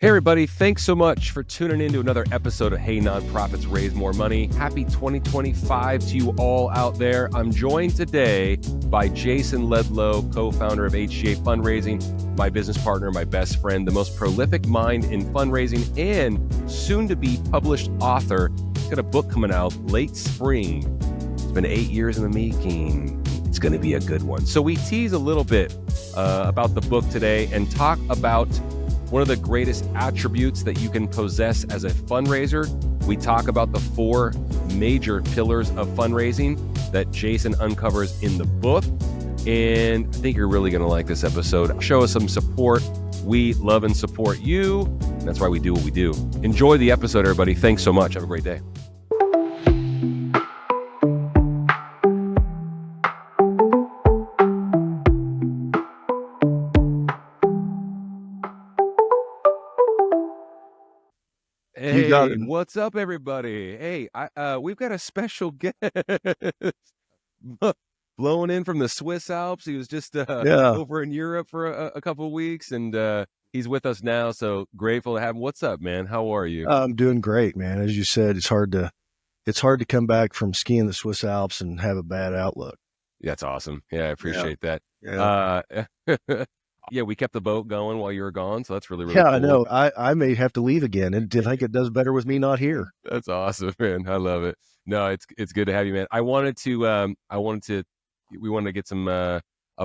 Hey, everybody. Thanks so much for tuning in to another episode of Hey Nonprofits Raise More Money. Happy 2025 to you all out there. I'm joined today by Jason Ledlow, co-founder of HGA Fundraising, my business partner, my best friend, the most prolific mind in fundraising, and soon-to-be published author. He's got a book coming out late spring. It's been 8 years in the making. It's going to be a good one. So we tease a little bit about the book today and talk about one of the greatest attributes that you can possess as a fundraiser. We talk about the 4 major pillars of fundraising that Jason uncovers in the book. And I think you're really going to like this episode. Show us some support. We love and support you. And that's why we do what we do. Enjoy the episode, everybody. Thanks so much. Have a great day. Hey, what's up, everybody? Hey, we've got a special guest blowing in from the Swiss Alps. He was just over in Europe for a couple of weeks, and he's with us now. So grateful to have him. What's up, man? How are you? I'm doing great, man. As you said, it's hard to come back from skiing the Swiss Alps and have a bad outlook. That's awesome. Yeah, I appreciate that. Yeah. Yeah, we kept the boat going while you were gone, so that's really cool. I know. I may have to leave again, and I think it does better with me not here. That's awesome, man. I love it. No, it's good to have you, man. We wanted to get some a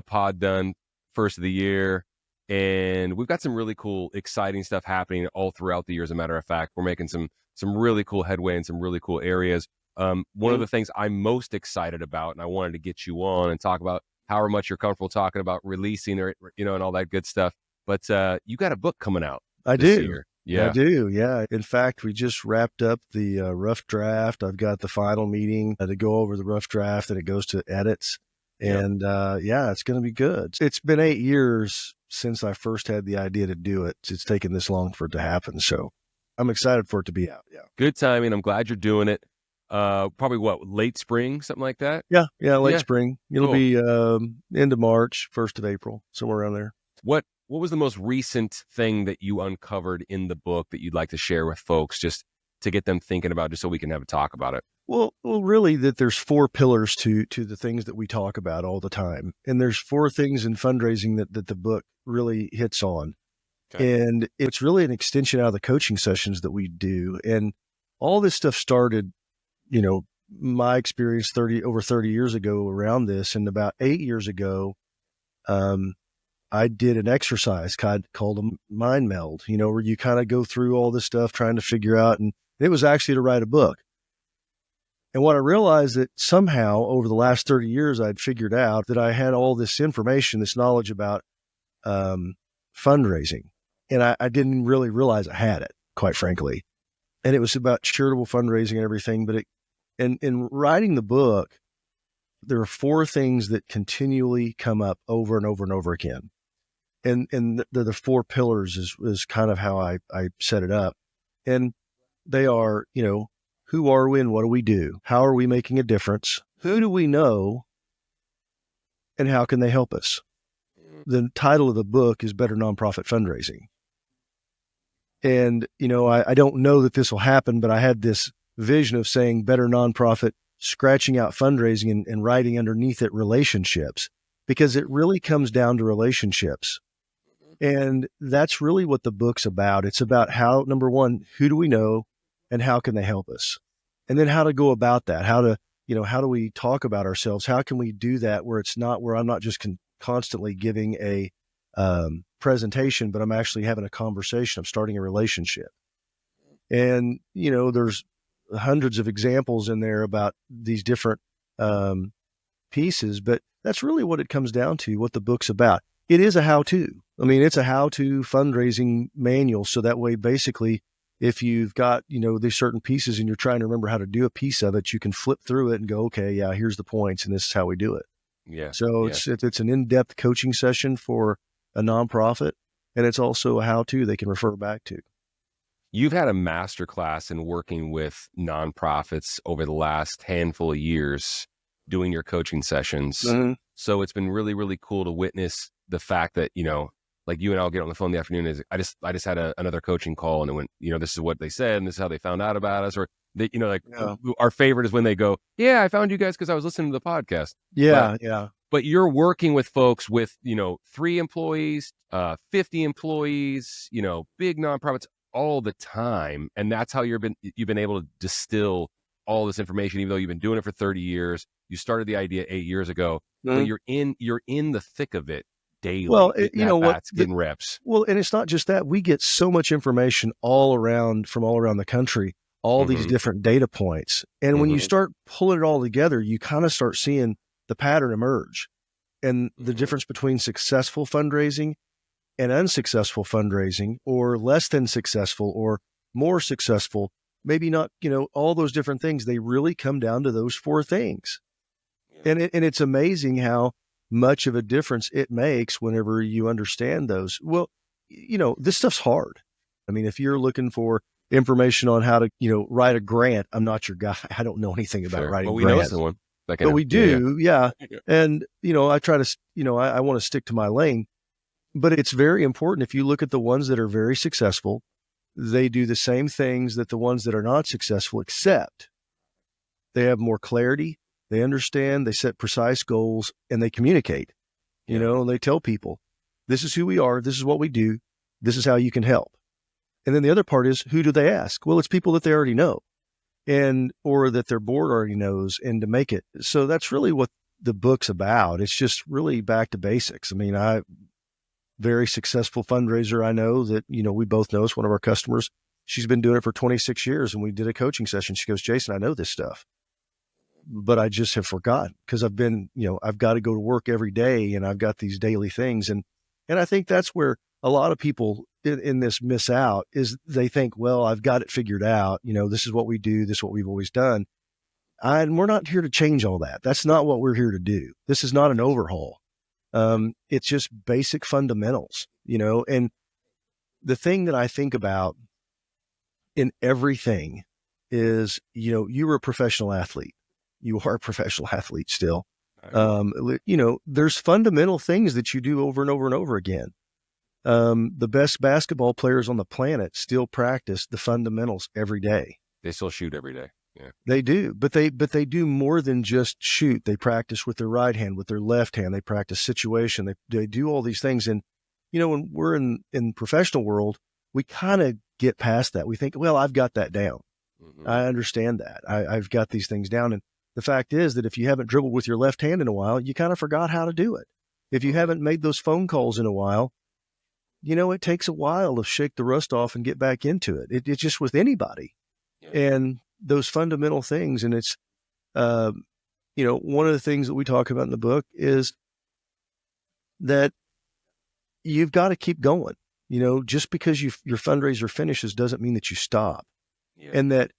pod done first of the year, and we've got some really cool, exciting stuff happening all throughout the year. As a matter of fact, we're making some really cool headway in some really cool areas. One of the things I'm most excited about, and I wanted to get you on and talk about however much you're comfortable talking about releasing or, and all that good stuff. But you got a book coming out. I do. Year. Yeah. I do. Yeah. In fact, we just wrapped up the rough draft. I've got the final meeting to go over the rough draft, and it goes to edits. And it's going to be good. It's been 8 years since I first had the idea to do it. It's taken this long for it to happen. So I'm excited for it to be out. Yeah. Good timing. I'm glad you're doing it. Probably late spring, something like that? Yeah, late spring. It'll be end of March, 1st of April, somewhere around there. What was the most recent thing that you uncovered in the book that you'd like to share with folks, just to get them thinking about, just so we can have a talk about it? Well, really, that there's 4 pillars to the things that we talk about all the time. And there's 4 things in fundraising that the book really hits on. Okay. And it's really an extension out of the coaching sessions that we do. And all this stuff started, my experience over 30 years ago around this. And about 8 years ago, I did an exercise called a mind meld, where you kind of go through all this stuff trying to figure out, and it was actually to write a book. And what I realized that somehow over the last 30 years, I'd figured out that I had all this information, this knowledge about fundraising. And I didn't really realize I had it, quite frankly. And it was about charitable fundraising and everything. But in writing the book, there are 4 things that continually come up over and over and over again. And the 4 pillars is kind of how I set it up. And they are, who are we and what do we do? How are we making a difference? Who do we know? And how can they help us? The title of the book is Better Nonprofit Fundraising. And, I don't know that this will happen, but I had this vision of saying better nonprofit, scratching out fundraising and writing underneath it relationships, because it really comes down to relationships. And that's really what the book's about. It's about how, number one, who do we know and how can they help us? And then how to go about that, how do we talk about ourselves? How can we do that where I'm not just constantly giving a presentation, but I'm actually having a conversation. I'm starting a relationship. And, there's hundreds of examples in there about these different pieces, but that's really what it comes down to, what the book's about. It is a how-to. I mean, it's a how-to fundraising manual. So that way, basically, if you've got, these certain pieces and you're trying to remember how to do a piece of it, you can flip through it and go, okay, yeah, here's the points and this is how we do it. Yeah. So it's an in-depth coaching session for a nonprofit, and it's also a how-to they can refer back to. You've had a masterclass in working with nonprofits over the last handful of years, doing your coaching sessions. Mm-hmm. So it's been really, really cool to witness the fact that, like you and I'll get on the phone in the afternoon is I just had another coaching call and it went, this is what they said and this is how they found out about us. Or they, our favorite is when they go, yeah, I found you guys because I was listening to the podcast. Yeah. Yeah. But you're working with folks with, 3 employees, 50 employees, big nonprofits all the time. And that's how you've been able to distill all this information, even though you've been doing it for 30 years. You started the idea 8 years ago, but you're in the thick of it daily. Well, getting reps. Well, and it's not just that. We get so much information from all around the country, all these different data points. And when you start pulling it all together, you kind of start seeing the pattern emerge and the difference between successful fundraising and unsuccessful fundraising, or less than successful or more successful, maybe not, all those different things. They really come down to those 4 things. And it's amazing how much of a difference it makes whenever you understand those. Well, this stuff's hard. I mean, if you're looking for information on how to, write a grant, I'm not your guy. I don't know anything about writing grants. We know someone. But we do, yeah. And, I try to, I want to stick to my lane. But it's very important. If you look at the ones that are very successful, they do the same things that the ones that are not successful, except they have more clarity. They understand, they set precise goals, and they communicate. And they tell people, this is who we are. This is what we do. This is how you can help. And then the other part is, who do they ask? Well, it's people that they already know. Or that their board already knows, and to make it. So that's really what the book's about. It's just really back to basics. I mean, very successful fundraiser. I know that, we both know, it's one of our customers. She's been doing it for 26 years. And we did a coaching session. She goes, Jason, I know this stuff, but I just have forgotten because I've been, I've got to go to work every day and I've got these daily things. And I think that's where a lot of people in this miss out, is they think, well, I've got it figured out. This is what we do. This is what we've always done. And we're not here to change all that. That's not what we're here to do. This is not an overhaul. It's just basic fundamentals, and the thing that I think about in everything is, you were a professional athlete. You are a professional athlete still. There's fundamental things that you do over and over and over again. The best basketball players on the planet still practice the fundamentals every day. They still shoot every day. Yeah, they do, but they do more than just shoot. They practice with their right hand, with their left hand. They practice situation. They do all these things. And, when we're in professional world, we kind of get past that. We think, well, I've got that down. I understand that. I've got these things down. And the fact is that if you haven't dribbled with your left hand in a while, you kind of forgot how to do it. If you haven't made those phone calls in a while, it takes a while to shake the rust off and get back into it. It's just with anybody. And those fundamental things. And it's, one of the things that we talk about in the book is that you've got to keep going. Just because your fundraiser finishes doesn't mean that you stop. And that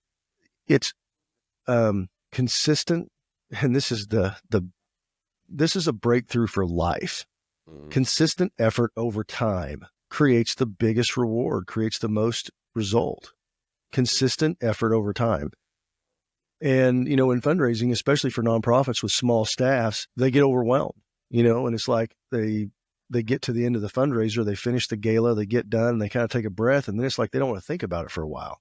it's consistent. And this is this is a breakthrough for life. Consistent effort over time creates the biggest reward, creates the most result. Consistent effort over time. And, in fundraising, especially for nonprofits with small staffs, they get overwhelmed, and it's like they get to the end of the fundraiser, they finish the gala, they get done, and they kind of take a breath, and then it's like they don't want to think about it for a while.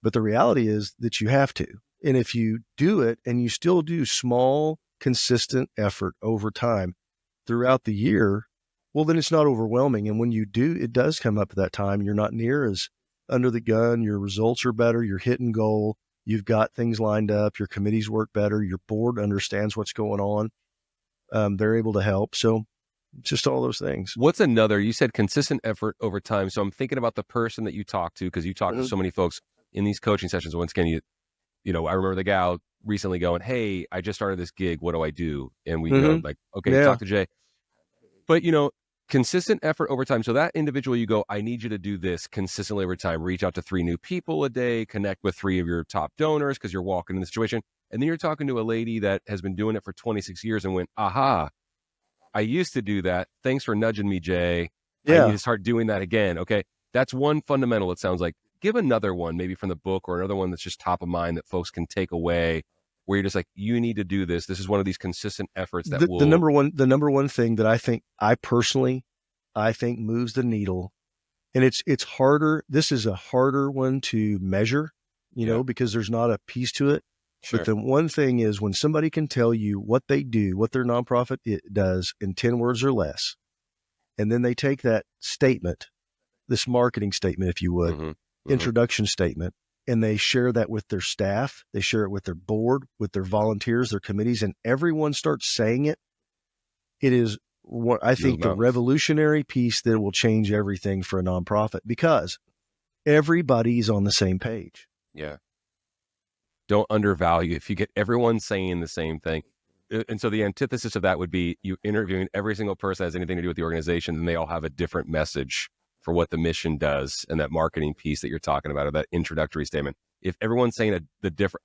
But the reality is that you have to. And if you do it and you still do small, consistent effort over time throughout the year, well, then it's not overwhelming. And when you do, it does come up at that time. You're not near as under the gun. Your results are better. You're hitting goal. You've got things lined up. Your committees work better. Your board understands what's going on. They're able to help. So just all those things. What's another? You said consistent effort over time. So I'm thinking about the person that you talk to, because you talk to so many folks in these coaching sessions. Once again, I remember the gal recently going, hey, I just started this gig. What do I do? And we go like, okay, talk to Jay. But, consistent effort over time. So that individual, you go, I need you to do this consistently over time. Reach out to 3 new people a day, connect with 3 of your top donors because you're walking in the situation. And then you're talking to a lady that has been doing it for 26 years and went, aha, I used to do that. Thanks for nudging me, Jay. I need to start doing that again. Okay. That's one fundamental, it sounds like. Give another one, maybe from the book, or another one that's just top of mind that folks can take away, where you're just like, you need to do this. This is one of these consistent efforts that the number one thing that I think I personally I think moves the needle. And it's harder. This is a harder one to measure, because there's not a piece to it. Sure. But the one thing is when somebody can tell you what they do, what their nonprofit does in 10 words or less, and then they take that statement, this marketing statement, if you would, introduction statement, and they share that with their staff, they share it with their board, with their volunteers, their committees, and everyone starts saying it. It is what I think the revolutionary piece that will change everything for a nonprofit, because everybody's on the same page. Yeah. Don't undervalue if you get everyone saying the same thing. And so the antithesis of that would be you interviewing every single person that has anything to do with the organization, and they all have a different message for what the mission does, and that marketing piece that you're talking about, or that introductory statement. If everyone's saying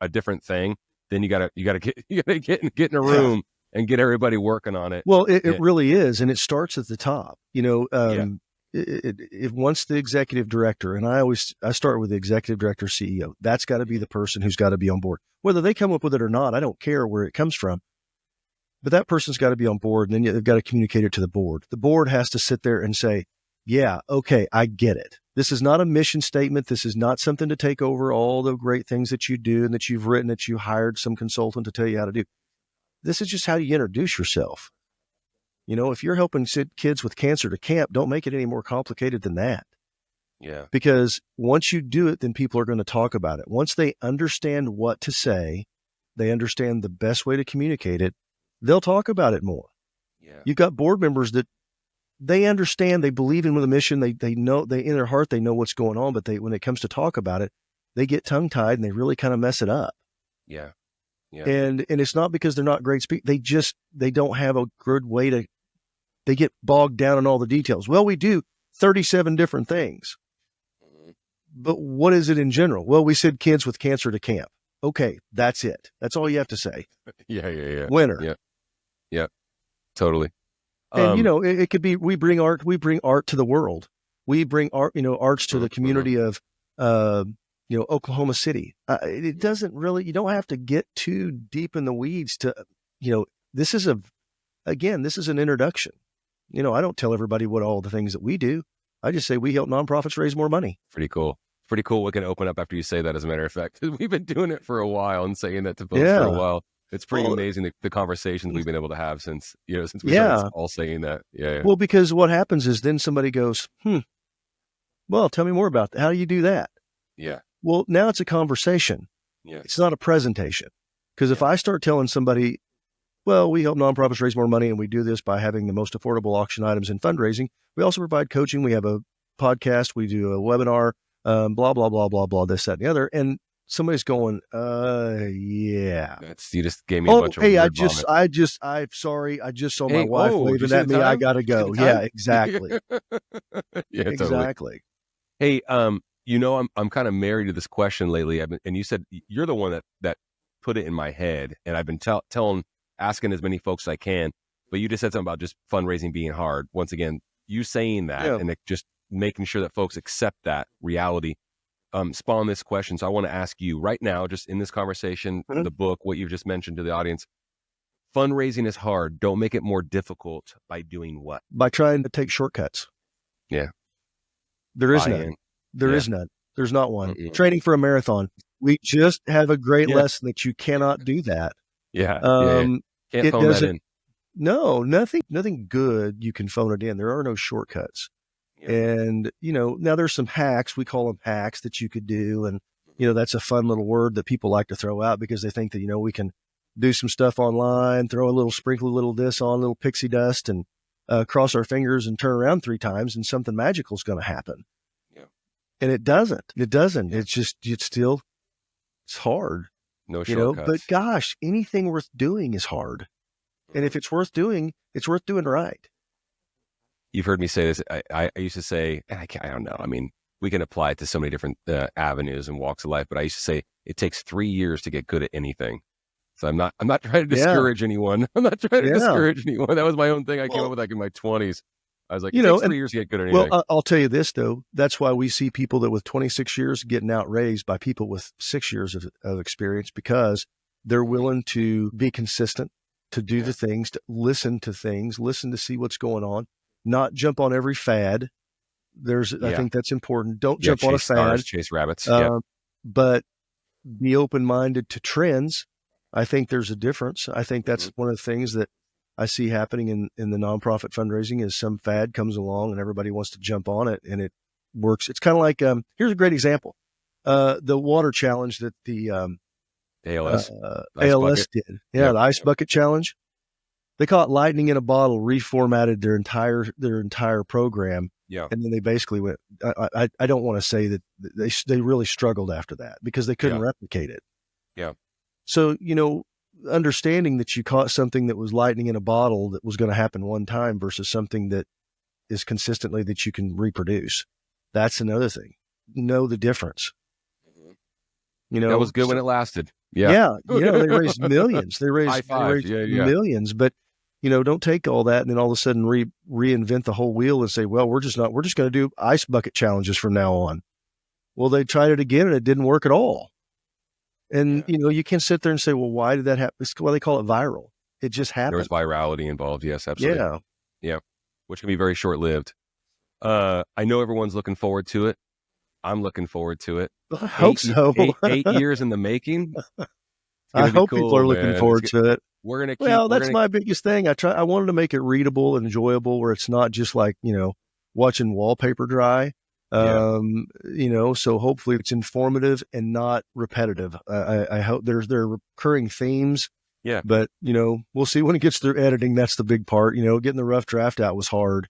a different thing, then you gotta get in a room and get everybody working on it. Well, it really is, and it starts at the top. If once the executive director, and I start with the executive director, CEO, that's got to be the person who's got to be on board. Whether they come up with it or not, I don't care where it comes from. But that person's got to be on board, and then they've got to communicate it to the board. The board has to sit there and say, yeah, okay, I get it. This is not a mission statement. This is not something to take over all the great things that you do and that you've written, that you hired some consultant to tell you how to do. This is just how you introduce yourself. If you're helping kids with cancer to camp, don't make it any more complicated than that. Yeah. Because once you do it, then people are going to talk about it. Once they understand what to say, they understand the best way to communicate it, they'll talk about it more. Yeah. You've got board members that they understand, they believe in the mission, they know, in their heart, they know what's going on, but when it comes to talk about it, they get tongue tied and they really kind of mess it up. Yeah. Yeah. And it's not because they're not great speakers. They don't have a good way they get bogged down in all the details. Well, we do 37 different things, but what is it in general? Well, we said kids with cancer to camp. Okay. That's it. That's all you have to say. Yeah. Winner. Yeah. Totally. And it could be, we bring art to the world. We bring art, arts to the community of, Oklahoma City. It doesn't really, you don't have to get too deep in the weeds to, this is an introduction. I don't tell everybody what all the things that we do. I just say we help nonprofits raise more money. Pretty cool. We can open up after you say that, as a matter of fact. We've been doing it for a while and saying that to folks for a while. It's pretty amazing the conversations we've been able to have since we started all saying that. Yeah. Well, because what happens is then somebody goes, well, tell me more about that. How do you do that? Yeah. Well, now it's a conversation. Yeah. It's not a presentation. Because if I start telling somebody, well, we help nonprofits raise more money, and we do this by having the most affordable auction items in fundraising. We also provide coaching. We have a podcast. We do a webinar, blah, blah, blah, blah, blah, this, that, and the other. And somebody's going, yeah. You just gave me a bunch of hey, I'm sorry. I just saw my wife waving at me. I got to go. Yeah, exactly. Yeah, exactly. Totally. Hey, I'm kind of married to this question lately. And you said you're the one that put it in my head, and I've been asking as many folks as I can, but you just said something about just fundraising being hard. Once again, you saying that and just making sure that folks accept that reality spawn this question. So I want to ask you right now, just in this conversation, the book, what you've just mentioned to the audience, fundraising is hard. Don't make it more difficult by doing what? By trying to take shortcuts. Yeah. There is none. There is none. There's not one. Training for a marathon. We just have a great lesson that you cannot do that. Yeah. Can't phone that in. No, nothing good. You can phone it in. There are no shortcuts. Yeah. And, now there's some hacks. We call them hacks that you could do. And, that's a fun little word that people like to throw out because they think that, we can do some stuff online, sprinkle a little this on, a little pixie dust, and cross our fingers and turn around 3 times and something magical is going to happen. Yeah. And it doesn't. Yeah. It's hard. No shortcuts. But gosh, anything worth doing is hard. And if it's worth doing right. You've heard me say this. I used to say, and I don't know. I mean, we can apply it to so many different avenues and walks of life, but I used to say it takes 3 years to get good at anything. So I'm not trying to discourage anyone. I'm not trying to discourage anyone. That was my own thing. I came up with in my 20s. I was like, it takes 3 years to get good at anything. Well, I'll tell you this though. That's why we see people that with 26 years getting outraised by people with 6 years of experience, because they're willing to be consistent, to do the things, to listen to see what's going on. not jump on every fad. I think that's important. Don't jump on a fad. Stars, chase rabbits. But be open-minded to trends. I think there's a difference. I think that's one of the things that I see happening in the nonprofit fundraising is some fad comes along and everybody wants to jump on it and it works. It's kind of like, here's a great example. The water challenge that the ALS did. Yeah, the Ice Bucket Challenge. They call it lightning in a bottle, reformatted their entire program. Yeah. And then they basically went, I don't want to say that they really struggled after that because they couldn't replicate it. Yeah. So, understanding that you caught something that was lightning in a bottle that was going to happen one time versus something that is consistently that you can reproduce. That's another thing. Know the difference. That was good when it lasted. Yeah. They raised millions. They raised millions, but don't take all that and then all of a sudden reinvent the whole wheel and say, well, we're just going to do ice bucket challenges from now on. Well, they tried it again and it didn't work at all. And, you can't sit there and say, well, why did that happen? It's why they call it viral. It just happened. There was virality involved. Yes, absolutely. Yeah. Which can be very short-lived. I know everyone's looking forward to it. I'm looking forward to it. I hope so. 8 years in the making. I hope people are looking forward to it. We're going to keep. Well, that's my biggest thing. I wanted to make it readable and enjoyable where it's not just like, watching wallpaper dry. So hopefully it's informative and not repetitive. I hope there are recurring themes. Yeah. But, we'll see when it gets through editing. That's the big part. Getting the rough draft out was hard.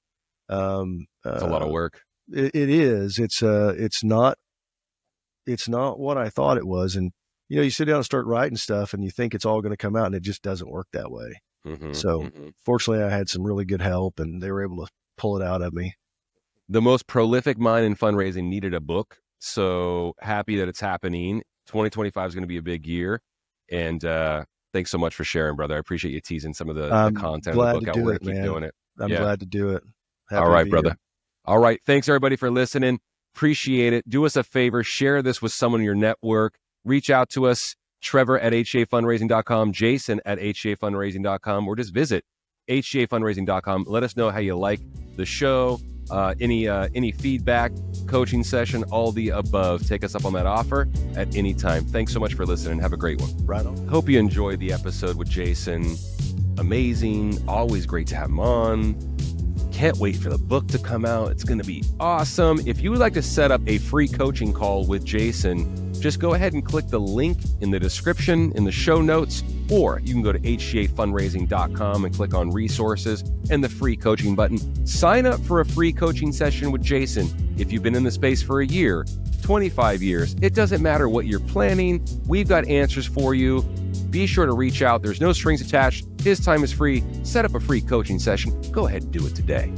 It's a lot of work. It is. It's not what I thought it was. And, you sit down and start writing stuff and you think it's all going to come out and it just doesn't work that way. Fortunately I had some really good help and they were able to pull it out of me. The most prolific mind in fundraising needed a book. So happy that it's happening. 2025 is going to be a big year. And thanks so much for sharing, brother. I appreciate you teasing some of the content of the book out. We're going to keep doing it. I'm glad to do it. All right, brother. Here. All right. Thanks, everybody, for listening. Appreciate it. Do us a favor. Share this with someone in your network. Reach out to us, Trevor at hcafundraising.com, Jason at hcafundraising.com, or just visit hcafundraising.com. Let us know how you like the show. Any feedback, coaching session, all the above. Take us up on that offer at any time. Thanks so much for listening. Have a great one. Right on. Hope you enjoyed the episode with Jason. Amazing. Always great to have him on. Can't wait for the book to come out. It's going to be awesome. If you would like to set up a free coaching call with Jason, just go ahead and click the link in the description in the show notes, or you can go to hcafundraising.com and click on resources and the free coaching button. Sign up for a free coaching session with Jason. If you've been in the space for a year, 25 years, it doesn't matter what you're planning. We've got answers for you. Be sure to reach out. There's no strings attached. His time is free. Set up a free coaching session. Go ahead and do it today.